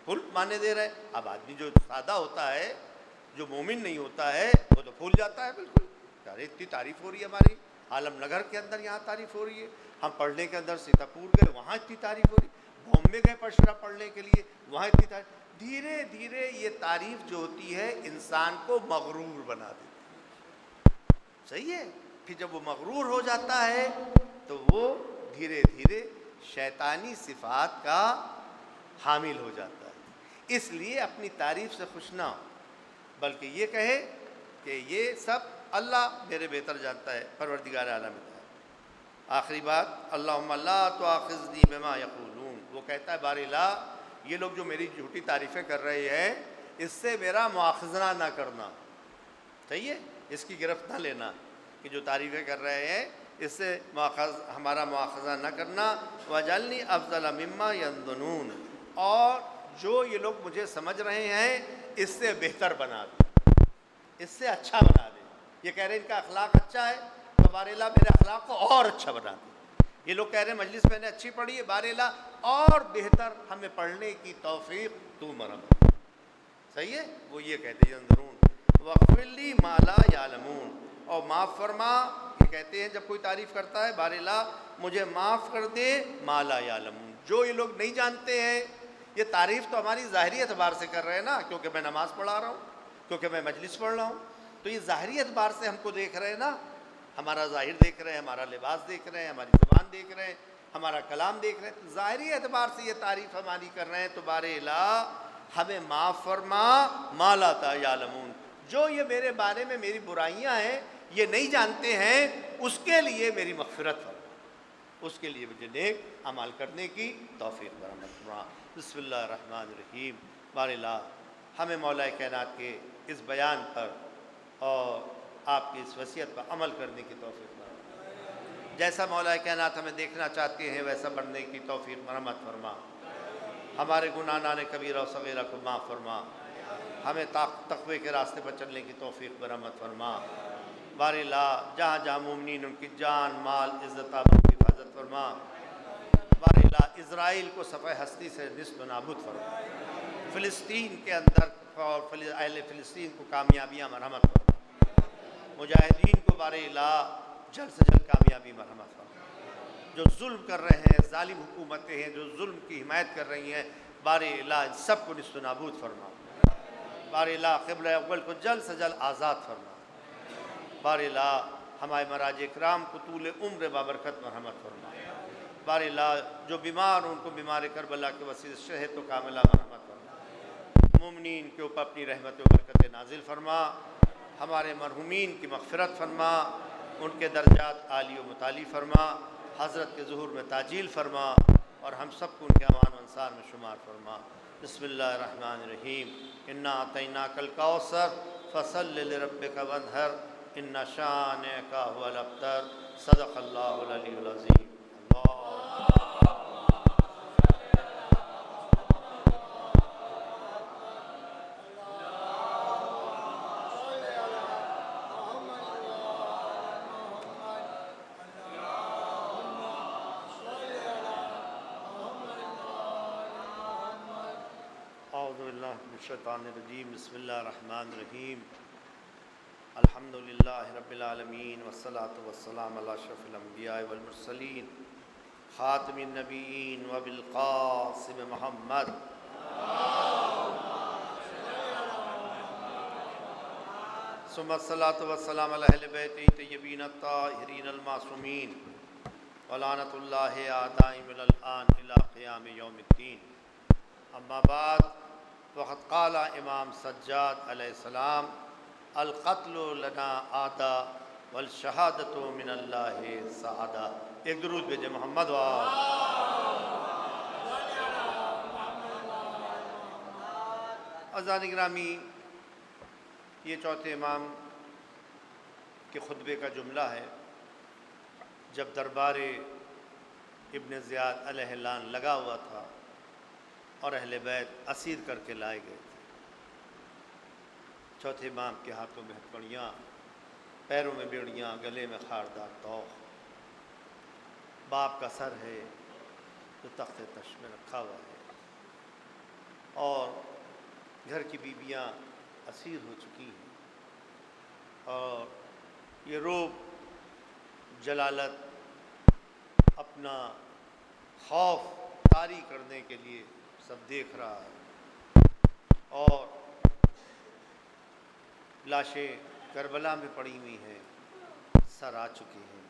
پھول مانے دے رہے. اب آدمی جو سادہ ہوتا ہے, جو مومن نہیں ہوتا ہے, وہ تو پھول جاتا ہے بالکل. ارے اتنی تعریف ہو رہی ہے ہماری عالم نگر کے اندر, یہاں تعریف ہو رہی ہے, ہم پڑھنے کے اندر سیتاپور گئے، وہاں اتنی تعریف ہو رہی، بامبے گئے پشرا پڑھنے کے لیے، وہاں اتنی تعریف. دھیرے دھیرے یہ تعریف جو ہوتی ہے انسان کو مغرور بنا دیتی ہے. صحیح ہے. پھر جب وہ مغرور ہو جاتا ہے تو وہ دھیرے دھیرے شیطانی صفات کا حامل ہو جاتا ہے. اس لیے اپنی تعریف سے خوش نہ ہو، بلکہ یہ کہے کہ یہ سب اللہ میرے بہتر جانتا ہے، پروردگار عالم ہے. آخری بات، اللہم لا تؤاخذنی بما یقولون. وہ کہتا ہے بار الہ یہ لوگ جو میری جھوٹی تعریفیں کر رہے ہیں اس سے میرا مواخذہ نہ کرنا. صحیح ہے، اس کی گرفت نہ لینا کہ جو تعریفیں کر رہے ہیں اس سے ہمارا مواخذہ نہ کرنا. وجعلنی افضل مما یظنون. اور جو یہ لوگ مجھے سمجھ رہے ہیں اس سے بہتر بنا دے، اس سے اچھا بنا دے. یہ کہہ رہے ہیں ان کا اخلاق اچھا ہے تو بار الہ میرے اخلاق کو اور اچھا بنا دے. یہ لوگ کہہ رہے ہیں مجلس میں نے اچھی پڑھی ہے، بار الہ اور بہتر ہمیں پڑھنے کی توفیق تو مرحم. صحیح ہے. وہ یہ کہتے ہیں ینظرون واغفر لی ما لا یعلمون. اور معاف فرما. یہ کہتے ہیں جب کوئی تعریف کرتا ہے بار الہ مجھے معاف کر دے ما لا یعلمون، جو یہ لوگ نہیں جانتے ہیں. یہ تعریف تو ہماری ظاہری اعتبار سے کر رہے ہیں نا، کیونکہ میں نماز پڑھا رہا ہوں، کیونکہ میں مجلس پڑھ رہا ہوں، تو یہ ظاہری اعتبار سے ہم کو دیکھ رہے ہیں نا. ہمارا ظاہر دیکھ رہے ہیں، ہمارا لباس دیکھ رہے ہیں، ہماری زبان دیکھ رہے ہیں، ہمارا کلام دیکھ رہے ہیں. تو ظاہری اعتبار سے یہ تعریف ہماری کر رہے ہیں. تو بار الہ ہمیں معاف فرما ما لا یعلمون. جو یہ میرے بارے میں میری برائیاں ہیں یہ نہیں جانتے ہیں، اس کے لیے میری مغفرت فرما، اس کے لیے مجھے نیک عمل کرنے کی توفیق فرما. بسم اللہ الرحمن الرحیم. بار الہ ہمیں مولا کائنات کے اس بیان پر اور آپ کی اس وصیت پر عمل کرنے کی توفیق فرما. جیسا مولا کائنات ہمیں دیکھنا چاہتے ہیں ویسا بننے کی توفیق مرحمت فرما. ہمارے گناہ نان کبیرہ و صغیرہ کو معاف فرما. ہمیں تقوی کے راستے پر چلنے کی توفیق برحمت فرما. بار الہ جہاں جہاں مومنین ان کی جان مال عزت آبرو کی حفاظت فرما. بار الہ اسرائیل کو صفحہ ہستی سے نیست و نابود فرما. فلسطین کے اندر اور اہل فلسطین کو کامیابیاں مرحمت فرما. مجاہدین کو بار الہ جلد سے جلد کامیابی مرحمت فرما. جو ظلم کر رہے ہیں، ظالم حکومتیں ہیں جو ظلم کی حمایت کر رہی ہیں، بار الہ ان سب کو نیست و نابود فرما. بار الہ قبلہ اول کو جلد سے جلد آزاد فرما. بار الہ ہمارے مراج اکرام کو طول عمر بابرکت مرحمت فرما. بار الہ جو بیمار ان کو بیمار کربلا کے وسیلے سے صحت و کاملہ مرحمت فرما. مومنین کے اوپر اپنی رحمت و برکت نازل فرما. ہمارے مرحومین کی مغفرت فرما، ان کے درجات عالی و متعالی فرما. حضرت کے ظہور میں تعجیل فرما اور ہم سب کو ان کے امان و انصار میں شمار فرما. بسم اللہ الرحمن الرحیم. انا اعطیناک الکوثر فصل لربک وانحر ان شانئک هو الابتر. صدق اللہ العلی العظیم. اعوذ باللہ من الشیطان الرجیم. بسم اللہ الرحمن الرحیم. الحمد للہ رب العالمین والصلاة والسلام علی اشرف الانبیاء والمرسلین خاتم النبیین وبالقاسم محمد. ثم الصلاة والسلام علی اہل بیتہ طیبین الطاہرین المعصومین ولعنۃ اللہ دائم الان الی قیام یوم الدین. اما بعد فقد قال امام سجاد علیہ السلام القتل لنا عادہ والشہادت من اللہ سعادہ. ایک درود بھیجے محمد عزیزان گرامی. یہ چوتھے امام کے خطبے کا جملہ ہے. جب دربار ابن زیاد علیہ اللعن لگا ہوا تھا اور اہل بیت اسیر کر کے لائے گئے تھے، چوتھے امام کے ہاتھوں میں ہتھکڑیاں، پیروں میں بیڑیاں، گلے میں خاردار توق. باپ کا سر ہے جو تخت تش میں رکھا ہوا ہے اور گھر کی بیویاں اسیر ہو چکی ہیں. اور یہ روب، جلالت اپنا خوف طاری کرنے کے لیے سب دیکھ رہا ہے، اور لاشیں کربلا میں پڑی ہوئی ہیں، سر آ چکے ہیں۔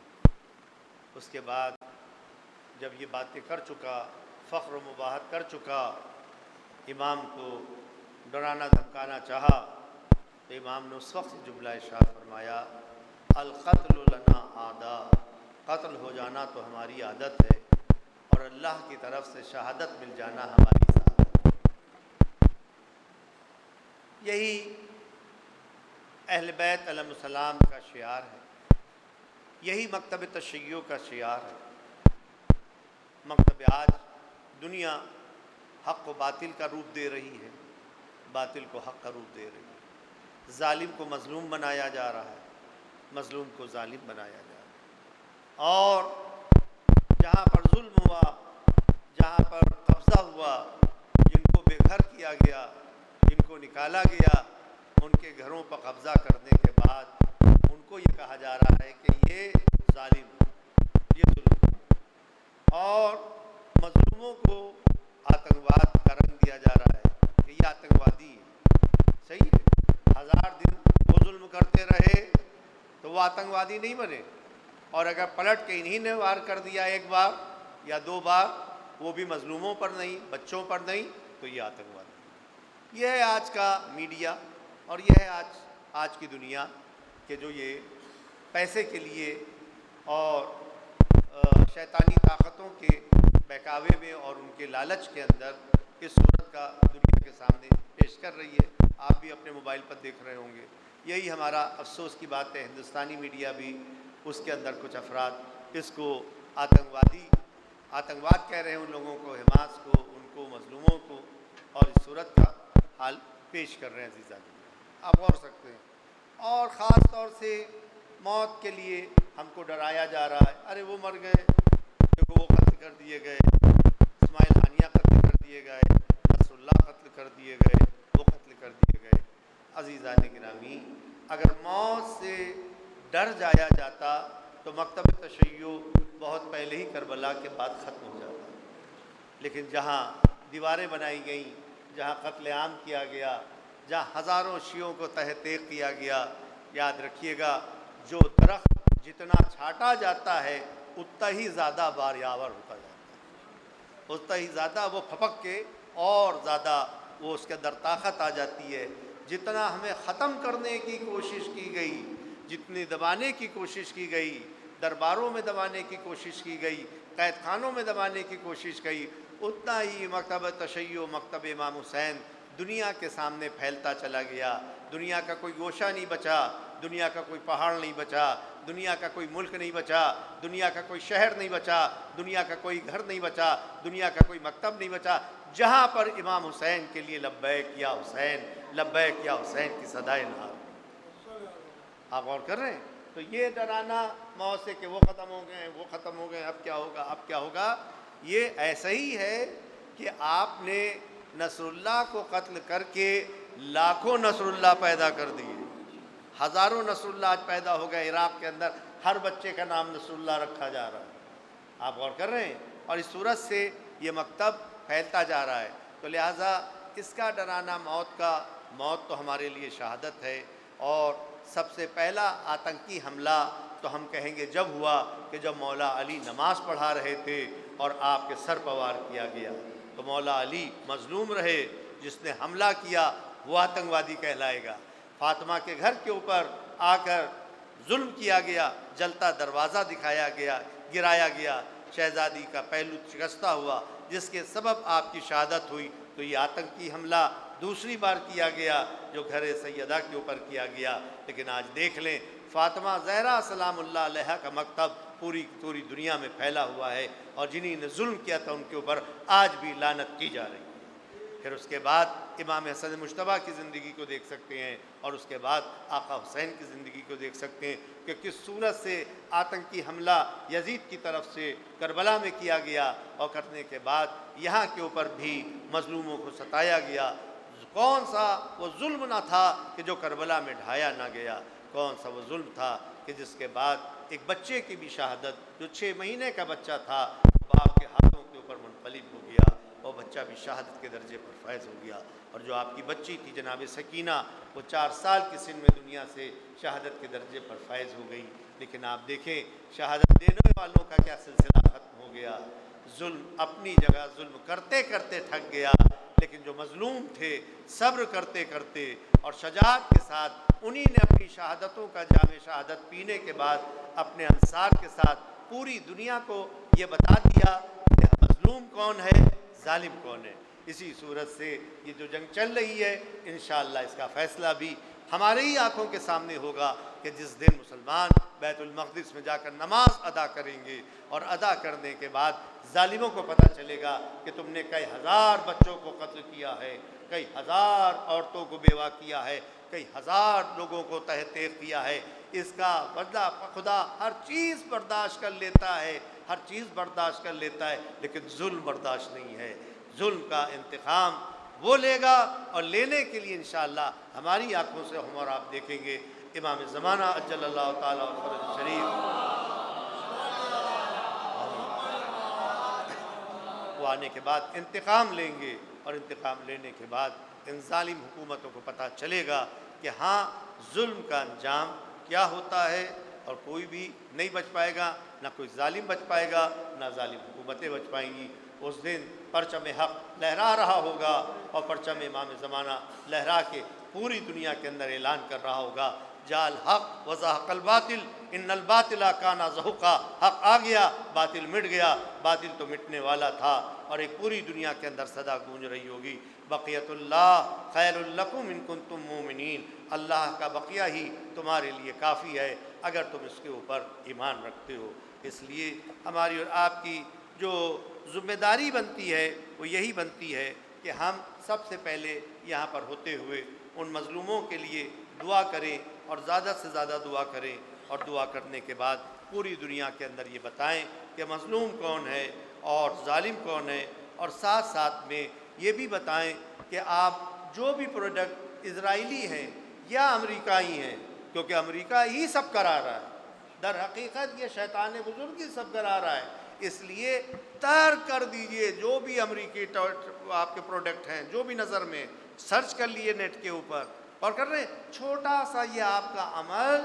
اس کے بعد جب یہ باتیں کر چکا، فخر و مباحت کر چکا، امام کو ڈرانا دھمکانا چاہا، تو امام نے اس وقت جملہ ارشاد فرمایا، القتل لنا عادا، قتل ہو جانا تو ہماری عادت ہے، اور اللہ کی طرف سے شہادت مل جانا ہماری سعادت ہے۔ یہی اہل بیت علیہ السلام کا شعار ہے، یہی مکتب تشیع کا شعار ہے۔ مکتب آج دنیا حق و باطل کا روپ دے رہی ہے، باطل کو حق کا روپ دے رہی ہے، ظالم کو مظلوم بنایا جا رہا ہے، مظلوم کو ظالم بنایا جا رہا ہے، اور جہاں پر ظلم ہوا، جہاں پر قبضہ ہوا، جن کو بے گھر کیا گیا، جن کو نکالا گیا، ان کے گھروں پر قبضہ کرنے کے بعد ان کو یہ کہا جا رہا ہے کہ یہ ظالم، یہ ظلم، اور مظلوموں کو آتنکواد کا رنگ دیا جا رہا ہے کہ یہ آتنکوادی ہے۔ صحیح ہے، 1000 دن وہ ظلم کرتے رہے تو وہ آتنکوادی نہیں بنے، اور اگر پلٹ کے انہی نے وار کر دیا ایک بار یا 2 بار، وہ بھی مظلوموں پر نہیں، بچوں پر نہیں، تو یہ آتنکوادی۔ یہ ہے آج کا میڈیا، اور یہ ہے آج کی دنیا کہ جو یہ پیسے کے لیے اور شیطانی طاقتوں کے بہکاوے میں اور ان کے لالچ کے اندر اس صورت کا دنیا کے سامنے پیش کر رہی ہے۔ آپ بھی اپنے موبائل پر دیکھ رہے ہوں گے۔ یہی ہمارا افسوس کی بات ہے، ہندوستانی میڈیا بھی، اس کے اندر کچھ افراد اس کو آتنکواد کہہ رہے ہیں، ان لوگوں کو، حماس کو، ان کو، مظلوموں کو، اور اس صورت کا حال پیش کر رہے ہیں۔ عزیزان آپ غور سکتے ہیں، اور خاص طور سے موت کے لیے ہم کو ڈرایا جا رہا ہے، ارے وہ مر گئے، دیکھو وہ قتل کر دیے گئے، اسماعیل ہانیہ قتل کر دیے گئے، نصر اللہ قتل کر دیے گئے، وہ قتل کر دیے گئے۔ عزیزان گرامی، اگر موت سے ڈر جایا جاتا تو مکتب تشیع بہت پہلے ہی کربلا کے بعد ختم ہو جاتا، لیکن جہاں دیواریں بنائی گئیں، جہاں قتل عام کیا گیا، جہاں ہزاروں شیعوں کو تہ طیق کیا گیا، یاد رکھیے گا، جو درخت جتنا چھاٹا جاتا ہے اتنا ہی زیادہ باریاور ہوتا جاتا ہے، اتنا ہی زیادہ وہ پھپک کے اور زیادہ وہ اس کے اندر طاقت آ جاتی ہے۔ جتنا ہمیں ختم کرنے کی کوشش کی گئی، جتنی دبانے کی کوشش کی گئی، درباروں میں دبانے کی کوشش کی گئی، قید خانوں میں دبانے کی کوشش کی، اتنا ہی مکتب تشیع، مکتب امام حسین دنیا کے سامنے پھیلتا چلا گیا۔ دنیا کا کوئی گوشہ نہیں بچا، دنیا کا کوئی پہاڑ نہیں بچا، دنیا کا کوئی ملک نہیں بچا، دنیا کا کوئی شہر نہیں بچا، دنیا کا کوئی گھر نہیں بچا، دنیا کا کوئی مکتب نہیں بچا، جہاں پر امام حسین کے لیے لبیک یا حسین، لبیک یا حسین کی صدائیں نہ آئیں۔ آپ غور کر رہے ہیں؟ تو یہ ڈرانا موت سے کہ وہ ختم ہو گئے، وہ ختم ہو گئے، اب کیا ہوگا، اب کیا ہوگا، یہ ایسا ہی ہے کہ آپ نے نصر اللہ کو قتل کر کے لاکھوں نصر اللہ پیدا کر دیے، ہزاروں نصر اللہ آج پیدا ہو گئے عراق کے اندر، ہر بچے کا نام نصر اللہ رکھا جا رہا ہے۔ آپ غور کر رہے ہیں؟ اور اس صورت سے یہ مکتب پھیلتا جا رہا ہے، تو لہٰذا اس کا ڈرانا موت کا، موت تو ہمارے لیے شہادت ہے۔ اور سب سے پہلا آتنکی حملہ تو ہم کہیں گے جب ہوا کہ جب مولا علی نماز پڑھا رہے تھے اور آپ کے سر پر وار کیا گیا، تو مولا علی مظلوم رہے، جس نے حملہ کیا وہ آتنکوادی کہلائے گا۔ فاطمہ کے گھر کے اوپر آ کر ظلم کیا گیا، جلتا دروازہ دکھایا گیا، گرایا گیا، شہزادی کا پہلو شکستہ ہوا، جس کے سبب آپ کی شہادت ہوئی، تو یہ آتنکی حملہ دوسری بار کیا گیا جو گھر سیدہ کے اوپر کیا گیا۔ لیکن آج دیکھ لیں، فاطمہ زہرا سلام اللہ علیہا کا مکتب پوری دنیا میں پھیلا ہوا ہے، اور جنہی نے ظلم کیا تھا ان کے اوپر آج بھی لعنت کی جا رہی ہے۔ پھر اس کے بعد امام حسن مجتبیٰ کی زندگی کو دیکھ سکتے ہیں، اور اس کے بعد آقا حسین کی زندگی کو دیکھ سکتے ہیں کہ کس صورت سے آتنکی حملہ یزید کی طرف سے کربلا میں کیا گیا، اور کرنے کے بعد یہاں کے اوپر بھی مظلوموں کو ستایا گیا۔ کون سا وہ ظلم نہ تھا کہ جو کربلا میں ڈھایا نہ گیا، کون سا وہ ظلم تھا کہ جس کے بعد ایک بچے کی بھی شہادت، جو 6 مہینے کا بچہ تھا باپ کے ہاتھوں کے اوپر منقلب ہو گیا، وہ بچہ بھی شہادت کے درجے پر فائز ہو گیا۔ اور جو آپ کی بچی تھی جناب سکینہ، وہ 4 سال کی سن میں دنیا سے شہادت کے درجے پر فائز ہو گئی۔ لیکن آپ دیکھیں شہادت دینے والوں کا کیا سلسلہ ختم ہو گیا۔ ظلم اپنی جگہ ظلم کرتے کرتے تھک گیا، لیکن جو مظلوم تھے صبر کرتے کرتے اور شجاعت کے ساتھ انہی نے اپنی شہادتوں کا جام شہادت پینے کے بعد اپنے انصار کے ساتھ پوری دنیا کو یہ بتا دیا کہ مظلوم کون ہے، ظالم کون ہے۔ اسی صورت سے یہ جو جنگ چل رہی ہے انشاءاللہ اس کا فیصلہ بھی ہمارے ہی آنکھوں کے سامنے ہوگا کہ جس دن مسلمان بیت المقدس میں جا کر نماز ادا کریں گے، اور ادا کرنے کے بعد ظالموں کو پتہ چلے گا کہ تم نے کئی ہزار بچوں کو قتل کیا ہے، کئی ہزار عورتوں کو بیوہ کیا ہے، کئی ہزار لوگوں کو تحت تیغ کیا ہے۔ اس کا بدلہ خدا ہر چیز برداشت کر لیتا ہے، ہر چیز برداشت کر لیتا ہے، لیکن ظلم برداشت نہیں ہے۔ ظلم کا انتقام وہ لے گا، اور لینے کے لیے انشاءاللہ ہماری آنکھوں سے ہم اور آپ دیکھیں گے امام زمانہ اجل اللہ تعالیٰ اور فرج شریف، وہ آنے کے بعد انتقام لیں گے، اور انتقام لینے کے بعد ان ظالم حکومتوں کو پتہ چلے گا کہ ہاں ظلم کا انجام کیا ہوتا ہے، اور کوئی بھی نہیں بچ پائے گا، نہ کوئی ظالم بچ پائے گا، نہ ظالم حکومتیں بچ پائیں گی۔ اس دن پرچم حق لہرا رہا ہوگا، اور پرچم امام زمانہ لہرا کے پوری دنیا کے اندر اعلان کر رہا ہوگا جاء الحق وزهق الباطل ان الباطل کان زہوقا، حق آ گیا باطل مٹ گیا، باطل تو مٹنے والا تھا۔ اور ایک پوری دنیا کے اندر صدا گونج رہی ہوگی بقیت اللہ خیر لکم ان کنتم مومنین، اللہ کا بقیہ ہی تمہارے لیے کافی ہے اگر تم اس کے اوپر ایمان رکھتے ہو۔ اس لیے ہماری اور آپ کی جو ذمہ داری بنتی ہے وہ یہی بنتی ہے کہ ہم سب سے پہلے یہاں پر ہوتے ہوئے ان مظلوموں کے لیے دعا کریں، اور زیادہ سے زیادہ دعا کریں، اور دعا کرنے کے بعد پوری دنیا کے اندر یہ بتائیں کہ مظلوم کون ہے اور ظالم کون ہے، اور ساتھ ساتھ میں یہ بھی بتائیں کہ آپ جو بھی پروڈکٹ اسرائیلی ہیں یا امریکائی ہیں، کیونکہ امریکہ ہی سب کرا رہا ہے، در حقیقت یہ شیطان بزرگ ہی سب کرا رہا ہے، اس لیے ترک کر دیجئے جو بھی امریکی آپ کے پروڈکٹ ہیں، جو بھی نظر میں سرچ کر لیے نیٹ کے اوپر، اور کر رہے ہیں چھوٹا سا یہ آپ کا عمل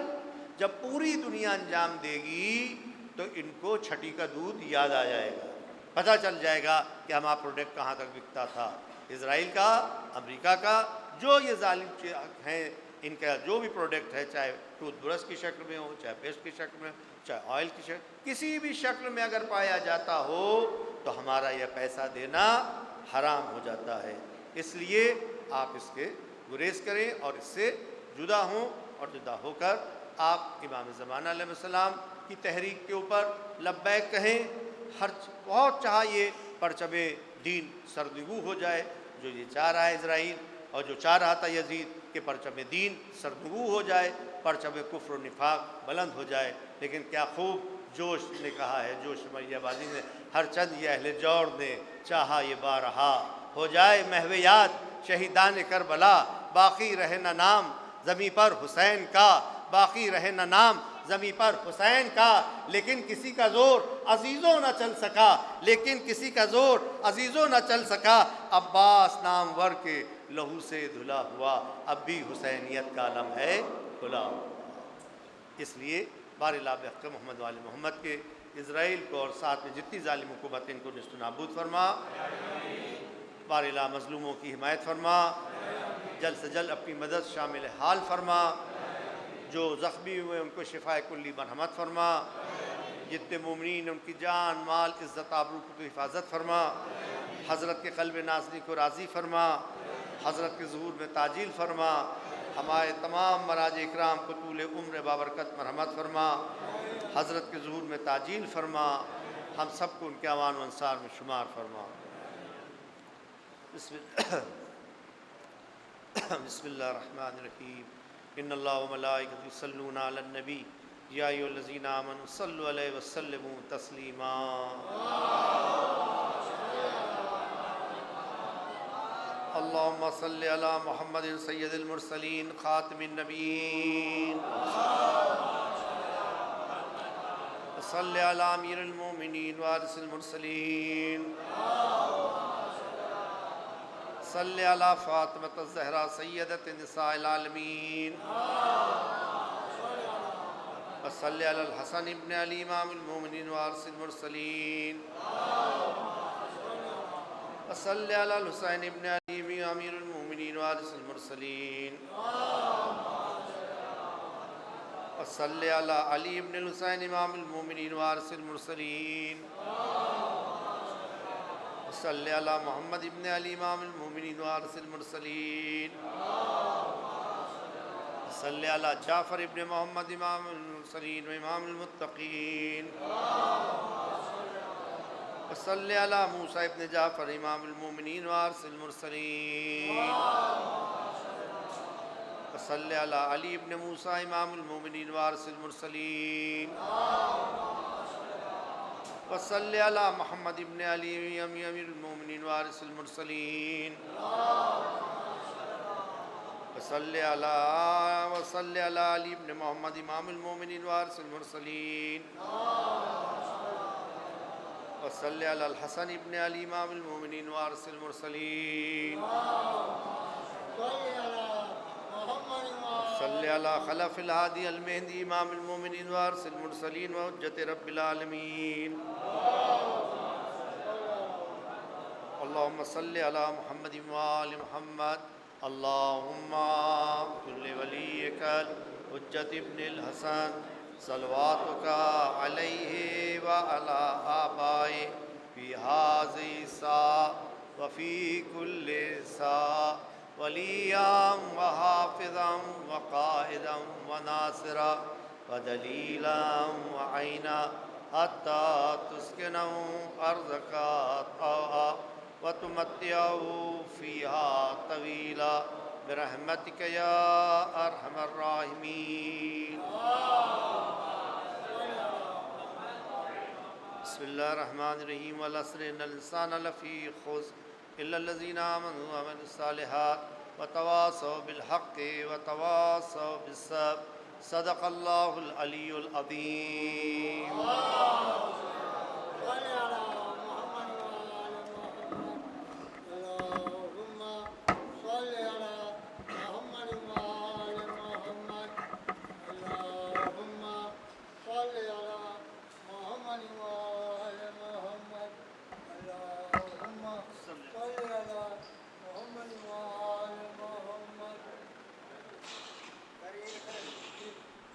جب پوری دنیا انجام دے گی تو ان کو چھٹی کا دودھ یاد آ جائے گا، پتہ چل جائے گا کہ ہمارا پروڈکٹ کہاں تک بکتا تھا، اسرائیل کا، امریکہ کا، جو یہ ظالم ہیں ان کا جو بھی پروڈکٹ ہے، چاہے ٹوتھ برش کی شکل میں ہو، چاہے پیسٹ کی شکل میں ہو، چاہے آئل کی شکل، کسی بھی شکل میں اگر پایا جاتا ہو تو ہمارا یہ پیسہ دینا حرام ہو جاتا ہے۔ اس لیے آپ اس کے گریز کریں اور اس سے جدا ہوں، اور جدا ہو کر آپ امام زمانہ علیہ السلام کی تحریک کے اوپر لبیک کہیں، ہر بہت چاہا یہ پرچم دین سرنگو ہو جائے، جو یہ چاہ رہا ہے اسرائیل، اور جو چاہ رہا تھا یزید کہ پرچم دین سرنگو ہو جائے، پرچم کفر و نفاق بلند ہو جائے، لیکن کیا خوب جوش نے کہا ہے، جوش میہ بازی نے، ہر چند یہ اہل جور نے چاہا یہ بارہا، ہو جائے محو یاد شہیدان کربلا، باقی رہے نہ نام زمیں پر حسین کا، باقی رہے نہ نام زمیں پر حسین کا، لیکن کسی کا زور عزیزوں نہ چل سکا، لیکن کسی کا زور عزیزوں نہ چل سکا، عباس نامور کے لہو سے دھلا ہوا، اب بھی حسینیت کا علم ہے کھلا ہوا۔ اس لیے بارِ آپ حق محمد وآل محمد کے اسرائیل کو اور ساتھ میں جتنی ظالم حکومتیں ان کو نیست و نابود فرما، بارِ مظلوموں کی حمایت فرما، جلد سے جلد اپنی مدد شامل حال فرما، جو زخمی ہوئے ان کو شفائے کلی مرحمت فرما، جتنے مومنین ان کی جان مال عزت آبرو کو حفاظت فرما، حضرت کے قلب نازنی کو راضی فرما، حضرت کے ظہور میں تعجیل فرما، ہمارے تمام مراج اکرام کو طول عمر بابرکت مرحمت فرما، حضرت کے ظہور میں تعجیل فرما، ہم سب کو ان کے اعوان و انصار میں شمار فرما۔ بسم اللہ الرحمن الرحیم، ان اللہ و ملائکۃہ یصلون علی النبی یا ایھا الذین آمنوا صلوا علیہ وسلموا تسلیما۔ اللہم صل علی محمد سید المرسلین خاتم النبیین صلی علی امیر المومنین وارث المرسلین صلی علی فاطمۃ الزہرا سیدۃ نساء العالمین وصلی علی الحسن ابن علی امام المومنین وارث المرسلین وصلی علی الحسین ابن علی امیر المومنین وارث المرسلین وصلی علی علی ابن الحسین امام المومنین وارث المرسلین وصلی علی محمد ابن علی امام المومنین وارث المرسلین وصلی علی جعفر ابن محمد امام المرسلین و امام المتقین وصلی علی موسیٰ ابن جعفر امام المومنین وارث المرسلین وصلی علی علی ابن موسیٰ امام المومنین وارث المرسلین وصلی علی محمد ابن علی امیر المومنین وارث المرسلین وصلی علی علی ابن محمد امام المومنین وارث المرسلین وصلی علی الحسن ابن علی امام المومنین وارث المرسلین صلی علی خلف الہادی المہدی امام المومنین وارث المرسلین و حجت رب العالمین اللہم صلی علی محمد و آل محمد اللہم کل ولیک حجت ابن الحسن صلواتک علیہ وعلی آبائے فی هذه الساعة وفی کل ساعة ولیاً وحافظاً وقائداً وناصراً ودلیلاً وعینا حتی تسکنوا ارضک طوعا وتمتعوا فیہا طویلا برحمتک یا ارحم الراحمین بسم اللہ الرحمن الرحیم والعصر ان الانسان لفی خسر إلا الذين آمنوا وعملوا الصالحات وتواصوا بالحق وتواصوا بالصبر صدق الله العلي العظيم